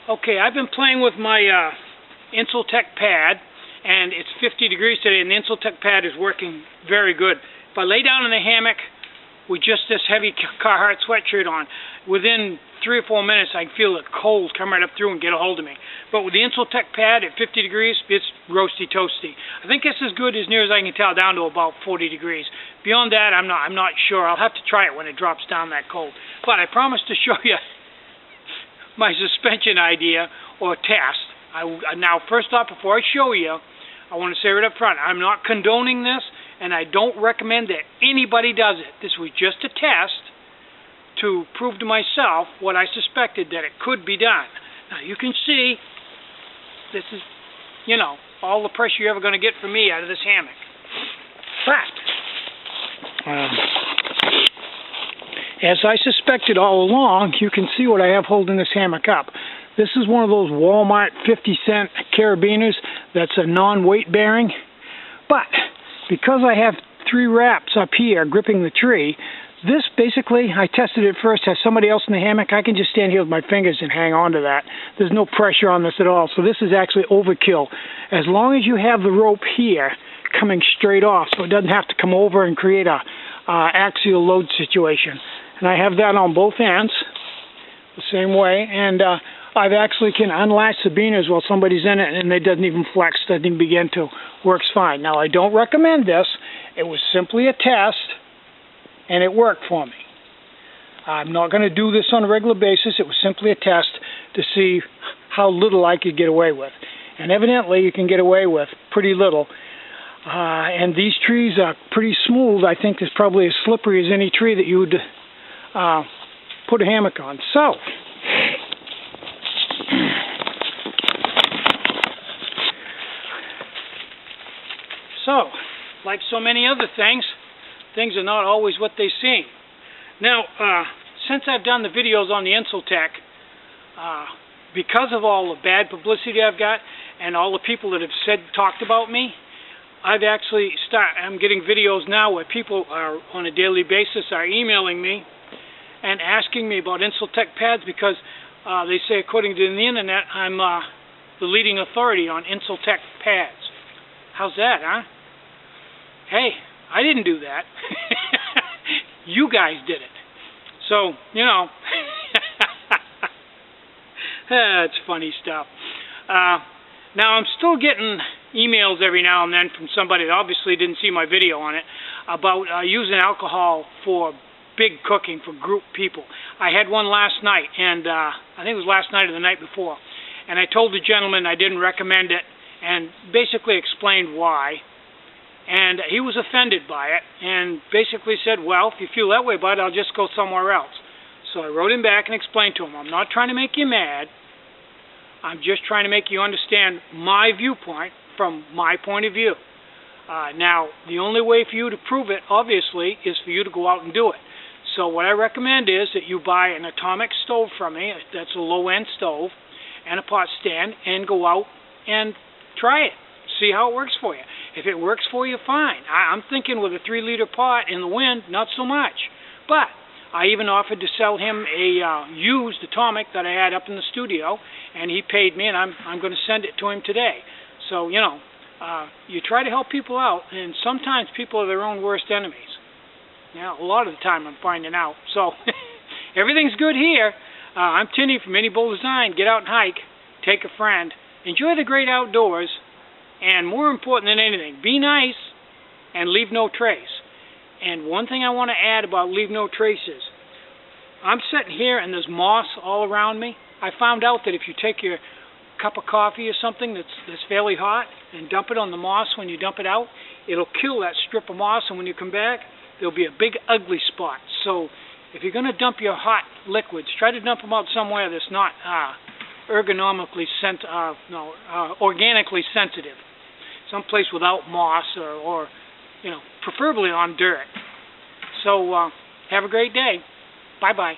Okay, I've been playing with my Insultech pad, and it's 50 degrees today, and the Insultech pad is working very good. If I lay down in the hammock with just this heavy Carhartt sweatshirt on, within 3 or 4 minutes I feel the cold come right up through and get a hold of me. But with the Insultech pad at 50 degrees, it's roasty toasty. I think it's as good as near as I can tell, down to about 40 degrees. Beyond that, I'm not sure. I'll have to try it when it drops down that cold. But I promise to show you my suspension idea or test. Now, first off, before I show you, I want to say right up front, I'm not condoning this, and I don't recommend that anybody does it. This was just a test to prove to myself what I suspected, that it could be done. Now, you can see, this is, all the pressure you're ever going to get from me out of this hammock. But, as I suspected all along, you can see what I have holding this hammock up. This is one of those Walmart 50-cent carabiners that's a non-weight bearing. But because I have 3 wraps up here gripping the tree, this basically, I tested it first, has somebody else in the hammock. I can just stand here with my fingers and hang on to that. There's no pressure on this at all. So this is actually overkill. As long as you have the rope here coming straight off, so it doesn't have to come over and create a axial load situation. And I have that on both ends, the same way, and I've actually can unlatch the beaners while somebody's in it, and it doesn't even flex, doesn't even begin to. Works fine. Now, I don't recommend this. It was simply a test, and it worked for me. I'm not going to do this on a regular basis. It was simply a test to see how little I could get away with. And evidently, you can get away with pretty little. And these trees are pretty smooth. I think it's probably as slippery as any tree that you would put a hammock on. So, like so many other things, things are not always what they seem. Now, since I've done the videos on the Insultech, because of all the bad publicity I've got and all the people that have talked about me, I'm getting videos now where people are on a daily basis are emailing me and asking me about Insultech pads because they say, according to the internet, I'm the leading authority on Insultech pads. How's that, huh? Hey, I didn't do that. You guys did it. So, it's funny stuff. Now, I'm still getting emails every now and then from somebody that obviously didn't see my video on it about using alcohol for big cooking for group people. I had one last night, and I think it was last night or the night before, and I told the gentleman I didn't recommend it and basically explained why, and he was offended by it and basically said, well, if you feel that way about it, I'll just go somewhere else. So I wrote him back and explained to him, I'm not trying to make you mad. I'm just trying to make you understand my viewpoint from my point of view. Now, the only way for you to prove it, obviously, is for you to go out and do it. So what I recommend is that you buy an atomic stove from me, that's a low-end stove, and a pot stand, and go out and try it. See how it works for you. If it works for you, fine. I'm thinking with a 3-liter pot in the wind, not so much. But I even offered to sell him a used atomic that I had up in the studio, and he paid me, and I'm going to send it to him today. So, you try to help people out, and sometimes people are their own worst enemies. A lot of the time I'm finding out. So, everything's good here. I'm Tinny from Mini Bull Design. Get out and hike. Take a friend. Enjoy the great outdoors. And more important than anything, be nice and leave no trace. And one thing I want to add about leave no traces, I'm sitting here and there's moss all around me. I found out that if you take your cup of coffee or something that's fairly hot and dump it on the moss when you dump it out, it'll kill that strip of moss, and when you come back, there'll be a big ugly spot. So if you're going to dump your hot liquids, try to dump them out somewhere that's not organically sensitive. Someplace without moss or preferably on dirt. So have a great day. Bye-bye.